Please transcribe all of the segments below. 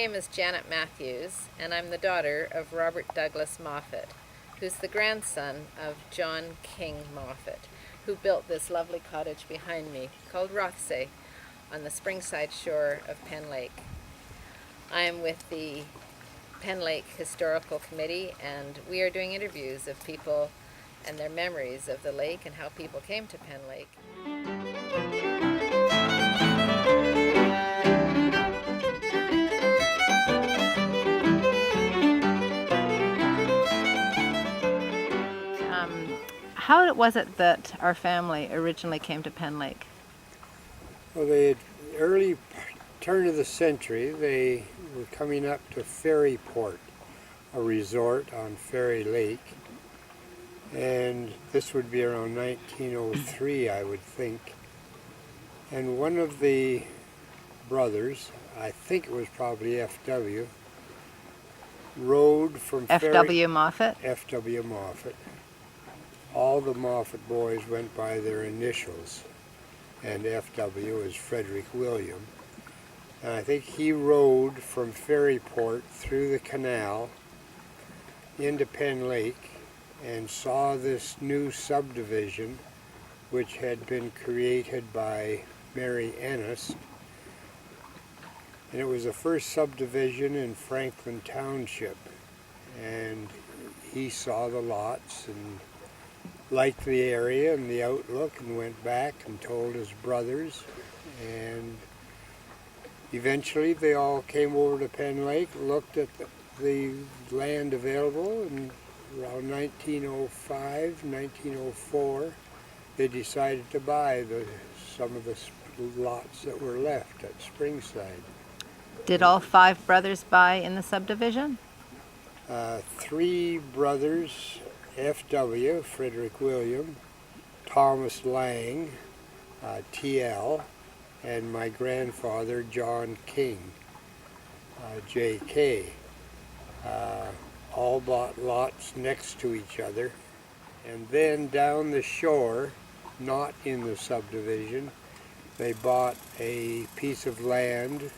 name is Janet Matthews, and I'm the daughter of Robert Douglas Moffat, who's the grandson of John King Moffat, who built this lovely cottage behind me called Rothsay on the Springside shore of Penn Lake. I am with the Penn Lake Historical Committee, and we are doing interviews of people and their memories of the lake and how people came to Penn Lake. How was it that our family originally came to Penn Lake? Well, the early turn of the century, they were coming up to Ferryport, a resort on Ferry Lake. And this would be around 1903, I would think. And one of the brothers, I think it was probably F.W., rode from F.W. Moffat? F.W. Moffat. All the Moffat boys went by their initials, and F.W. is Frederick William. And I think he rode from Ferryport through the canal into Penn Lake and saw this new subdivision which had been created by Mary Ennis. And it was the first subdivision in Franklin Township. And he saw the lots and liked the area and the outlook and went back and told his brothers. And eventually they all came over to Penn Lake, looked at the land available, and around 1905, 1904, they decided to buy some of the lots that were left at Springside. Did all 5 brothers buy in the subdivision? 3 brothers, F.W., Frederick William, Thomas Lang, T.L., and my grandfather, John King, J.K. All bought lots next to each other. And then down the shore, not in the subdivision, they bought a piece of land,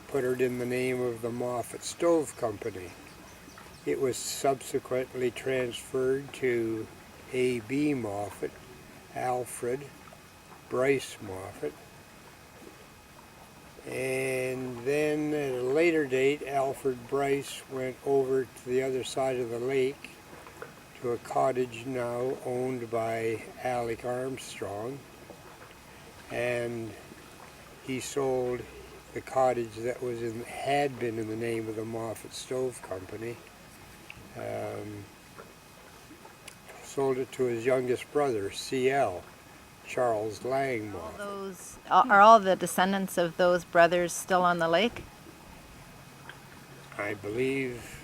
put it in the name of the Moffat Stove Company. It was subsequently transferred to A.B. Moffat, Alfred, Bryce Moffat. And then at a later date, Alfred Bryce went over to the other side of the lake to a cottage now owned by Alec Armstrong. And he sold the cottage that had been in the name of the Moffat Stove Company. Sold it to his youngest brother, C.L., Charles Lang Moffat. Are all the descendants of those brothers still on the lake? I believe,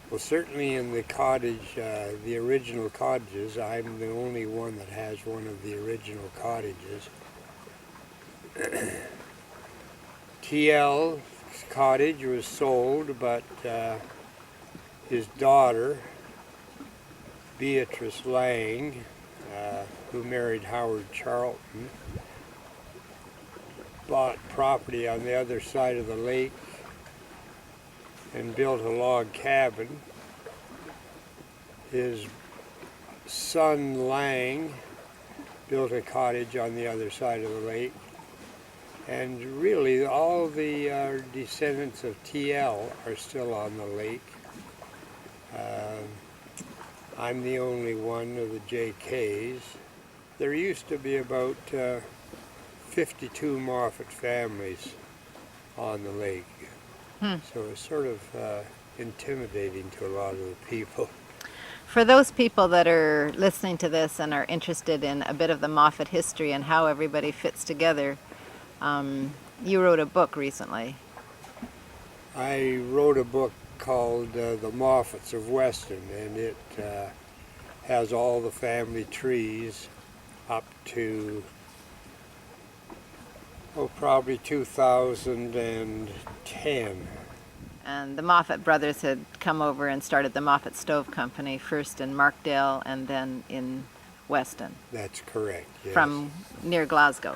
well, certainly in the cottage, the original cottages, I'm the only one that has one of the original cottages. T.L.'s cottage was sold, but his daughter, Beatrice Lang, who married Howard Charlton, bought property on the other side of the lake and built a log cabin. His son Lang built a cottage on the other side of the lake. And really all the descendants of T.L. are still on the lake. I'm the only one of the J.K.'s. There used to be about 52 Moffat families on the lake. So it's sort of intimidating to a lot of the people. For those people that are listening to this and are interested in a bit of the Moffat history and how everybody fits together, you wrote a book recently. I wrote a book called The Moffats of Weston, and it has all the family trees up to probably 2010. And the Moffat brothers had come over and started the Moffat Stove Company, first in Markdale and then in Weston. That's correct, yes. From near Glasgow.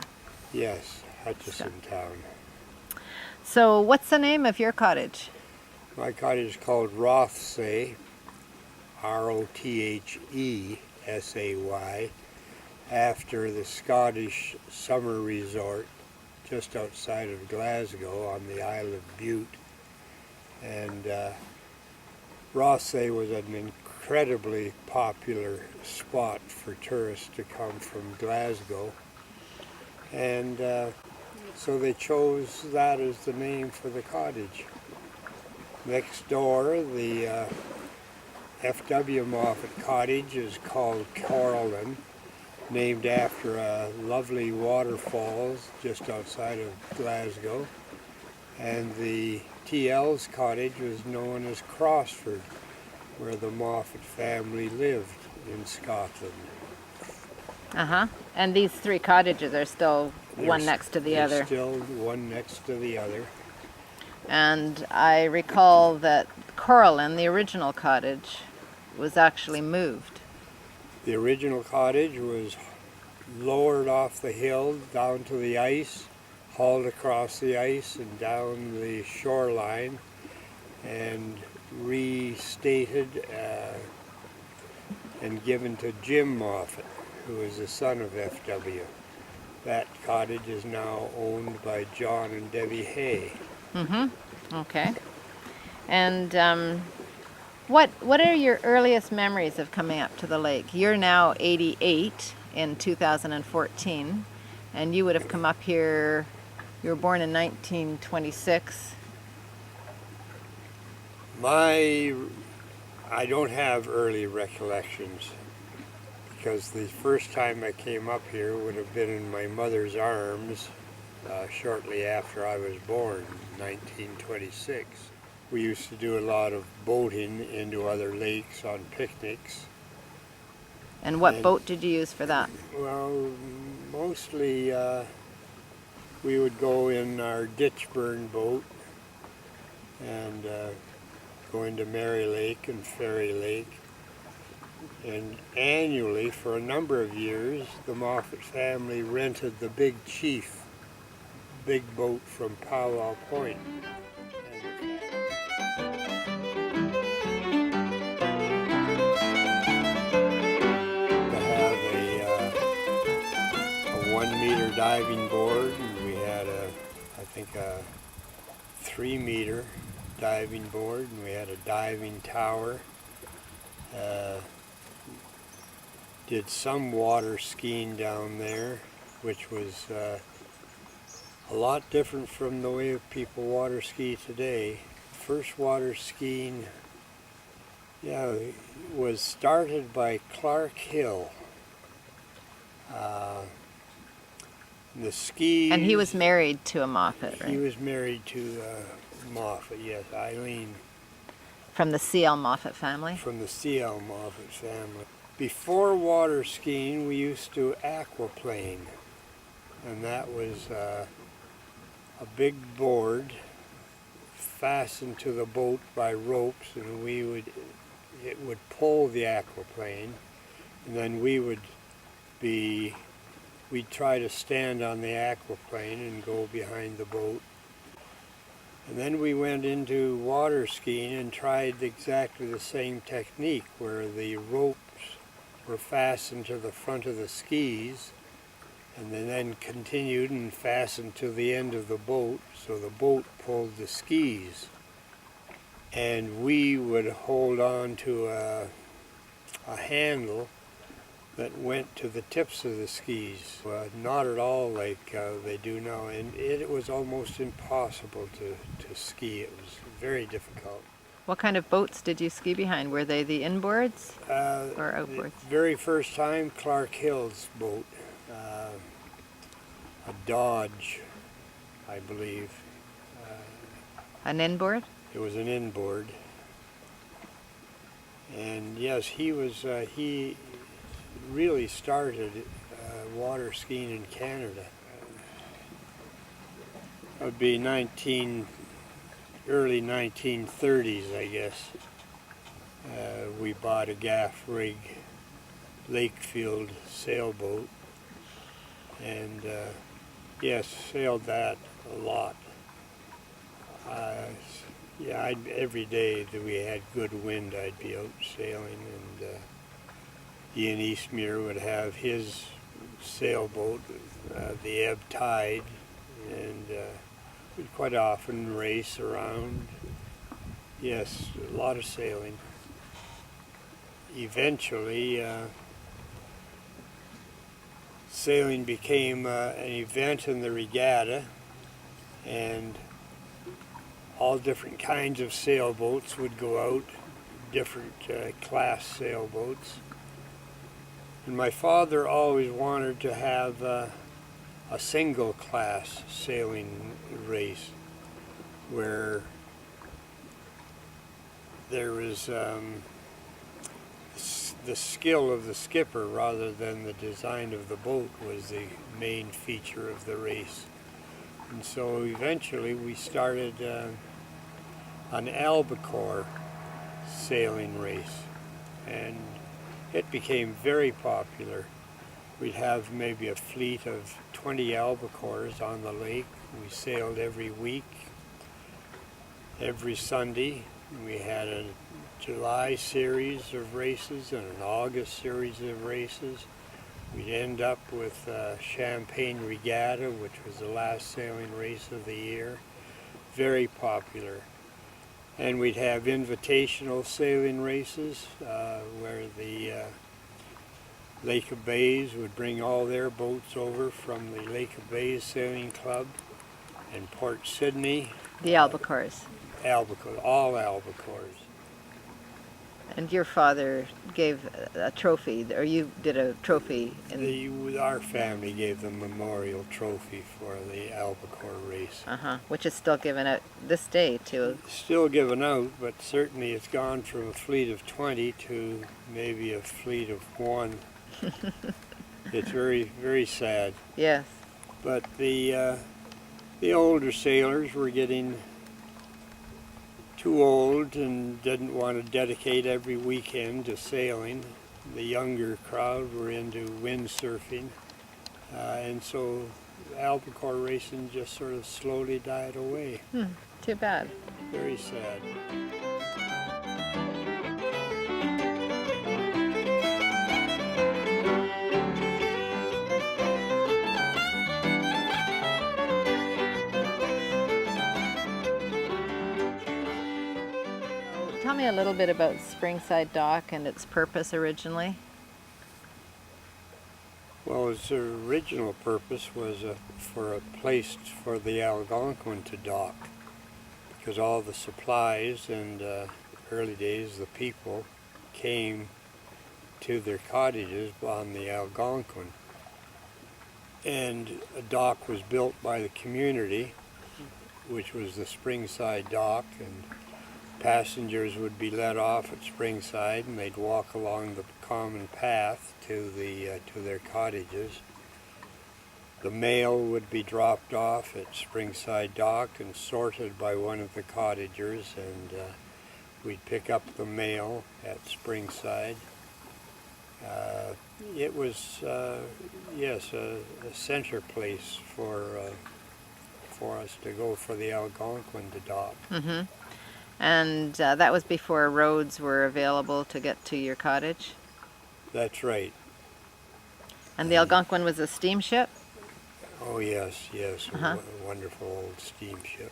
Yes, Hutchison Town. So what's the name of your cottage? My cottage is called Rothsay, Rothesay, after the Scottish summer resort just outside of Glasgow on the Isle of Bute. And Rothsay was an incredibly popular spot for tourists to come from Glasgow. And so they chose that as the name for the cottage. Next door, the F.W. Moffat cottage is called Corallan, named after a lovely waterfalls just outside of Glasgow. And the T.L.'s cottage was known as Crossford, where the Moffat family lived in Scotland. Uh-huh. And these three cottages are still one They're next to the they're other. Still one next to the other. And I recall that Corallan, the original cottage, was actually moved. The original cottage was lowered off the hill down to the ice, hauled across the ice and down the shoreline, and restated and given to Jim Moffat, who is the son of F.W. That cottage is now owned by John and Debbie Hay. Okay. And what are your earliest memories of coming up to the lake? You're now 88 in 2014, and you would have come up here, you were born in 1926. I don't have early recollections, because the first time I came up here would have been in my mother's arms shortly after I was born, 1926. We used to do a lot of boating into other lakes on picnics. And what And- boat did you use for that? Well, mostly we would go in our ditchburn boat and go into Mary Lake and Ferry Lake. And annually, for a number of years, the Moffat family rented the Big Chief, big boat from Powell Point. To have a 1 meter diving board, and we had I think a 3 meter diving board, and we had a diving tower. Did some water skiing down there, which was a lot different from the way people water ski today. First water skiing, was started by Clark Hill. The skis. And he was married to a Moffat, right? He was married to Moffat, yes, Eileen, From the C.L. Moffat family. from the C.L. Moffat family. Before water skiing, we used to aquaplane, and that was a big board fastened to the boat by ropes, and it would pull the aquaplane, and then we'd try to stand on the aquaplane and go behind the boat. And then we went into water skiing and tried exactly the same technique, where the ropes were fastened to the front of the skis, and then continued and fastened to the end of the boat, so the boat pulled the skis. And we would hold on to a handle that went to the tips of the skis. Not at all like they do now, and it was almost impossible to ski. It was very difficult. What kind of boats did you ski behind? Were they the inboards or outboards? The very first time, Clark Hill's boat, a Dodge, I believe. An inboard? It was an inboard. And yes, he really started water skiing in Canada. It would be early 1930s, I guess. We bought a gaff rig Lakefield sailboat, and yes, sailed that a lot. every day that we had good wind, I'd be out sailing, and Ian Eastmere would have his sailboat, the ebb tide, and we'd quite often race around. Yes, a lot of sailing. Eventually, sailing became an event in the regatta, and all different kinds of sailboats would go out, different class sailboats. And my father always wanted to have a single class sailing race where there was the skill of the skipper rather than the design of the boat was the main feature of the race. And so eventually we started an albacore sailing race, and it became very popular. We'd have maybe a fleet of 20 albacores on the lake. We sailed every week, every Sunday. We had a July series of races and an August series of races. We'd end up with Champagne Regatta, which was the last sailing race of the year. Very popular. And we'd have invitational sailing races where the Lake of Bays would bring all their boats over from the Lake of Bays Sailing Club and Port Sydney. The albacores. Albacore, all albacores. And your father gave a trophy, or you did a trophy Our family gave the memorial trophy for the albacore race. which is still given out this day to. Still given out, but certainly it's gone from a fleet of 20 to maybe a fleet of 1. It's very, very sad. Yes. But the older sailors were getting too old and didn't want to dedicate every weekend to sailing. The younger crowd were into windsurfing, and so albacore racing just sort of slowly died away. Too bad. Very sad. Tell me a little bit about Springside Dock and its purpose originally. Well, its original purpose was for a place for the Algonquin to dock, because all the supplies and early days the people came to their cottages on the Algonquin. And a dock was built by the community, which was the Springside Dock, and passengers would be let off at Springside, and they'd walk along the common path to their cottages. The mail would be dropped off at Springside Dock and sorted by one of the cottagers, and we'd pick up the mail at Springside. It was, yes, a center place for us to go for the Algonquin to dock. And that was before roads were available to get to your cottage? That's right. And the Algonquin was a steamship? Oh, yes, yes. A wonderful old steamship.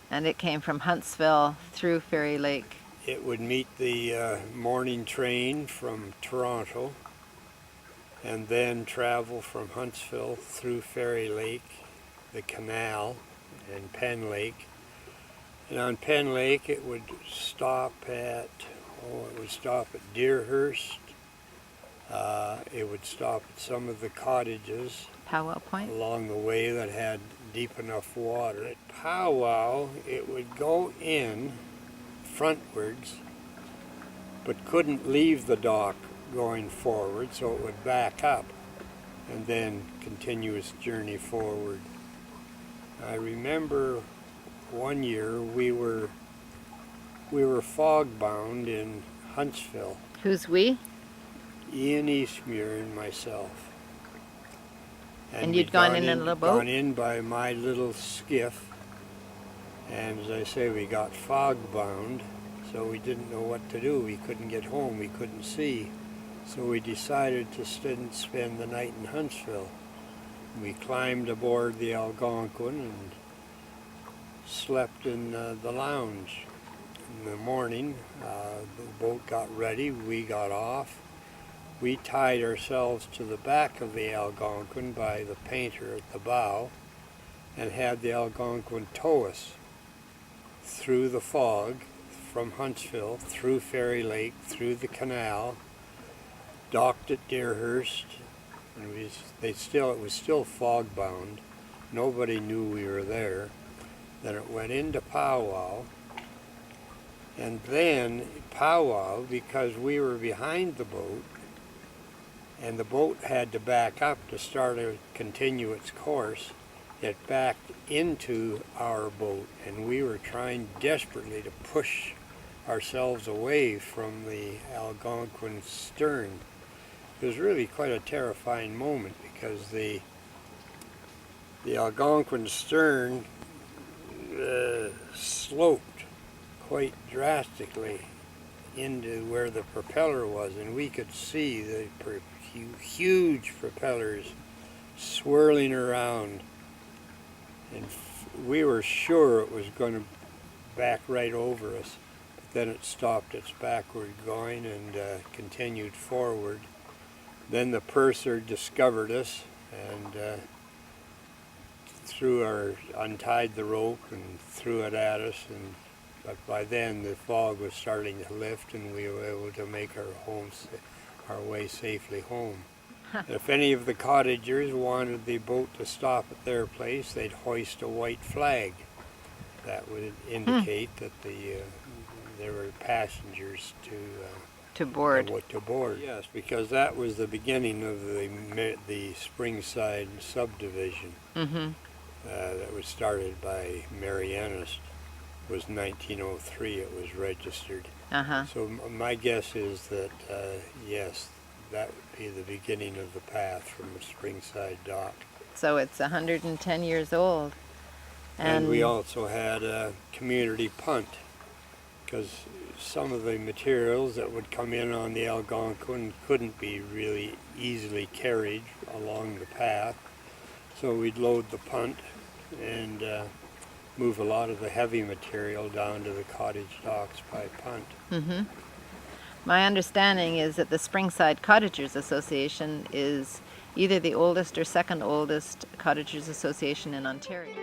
And it came from Huntsville through Fairy Lake? It would meet the morning train from Toronto and then travel from Huntsville through Fairy Lake, the canal, and Penn Lake. And on Penn Lake it would stop at Deerhurst. It would stop at some of the cottages Powwow Point? along the way that had deep enough water. At Powwow it would go in frontwards but couldn't leave the dock going forward, so it would back up and then continue its journey forward. I remember one year we were fog bound in Huntsville. Who's we? Ian Eastmere and myself. And you'd gone in a little boat? Gone in by my little skiff, And as I say, we got fog bound, so we didn't know what to do. We couldn't get home, we couldn't see. So we decided to spend the night in Huntsville. We climbed aboard the Algonquin and slept in the lounge. In the morning, the boat got ready, we got off. We tied ourselves to the back of the Algonquin by the painter at the bow and had the Algonquin tow us through the fog from Huntsville, through Ferry Lake, through the canal, docked at Deerhurst, and it was still fog bound. Nobody knew we were there. Then it went into Powwow, and then Powwow, because we were behind the boat, and the boat had to back up to continue its course, it backed into our boat, and we were trying desperately to push ourselves away from the Algonquin's stern. It was really quite a terrifying moment because the Algonquin stern sloped quite drastically into where the propeller was, and we could see the huge propellers swirling around, and we were sure it was going to back right over us, but then it stopped its backward going and continued forward. Then the purser discovered us and untied the rope and threw it at us, but by then the fog was starting to lift and we were able to make our way safely home. If any of the cottagers wanted the boat to stop at their place, they'd hoist a white flag. That would indicate that there were passengers To board. To board. Yes, because that was the beginning of the Springside subdivision. Mm-hmm. That was started by Mary Ennis. It was 1903 it was registered. Uh-huh. So my guess is that, yes, that would be the beginning of the path from the Springside dock. So it's 110 years old. And we also had a community punt, because some of the materials that would come in on the Algonquin couldn't be really easily carried along the path. So we'd load the punt and move a lot of the heavy material down to the cottage docks by punt. Mm-hmm. My understanding is that the Springside Cottagers Association is either the oldest or second oldest cottagers association in Ontario.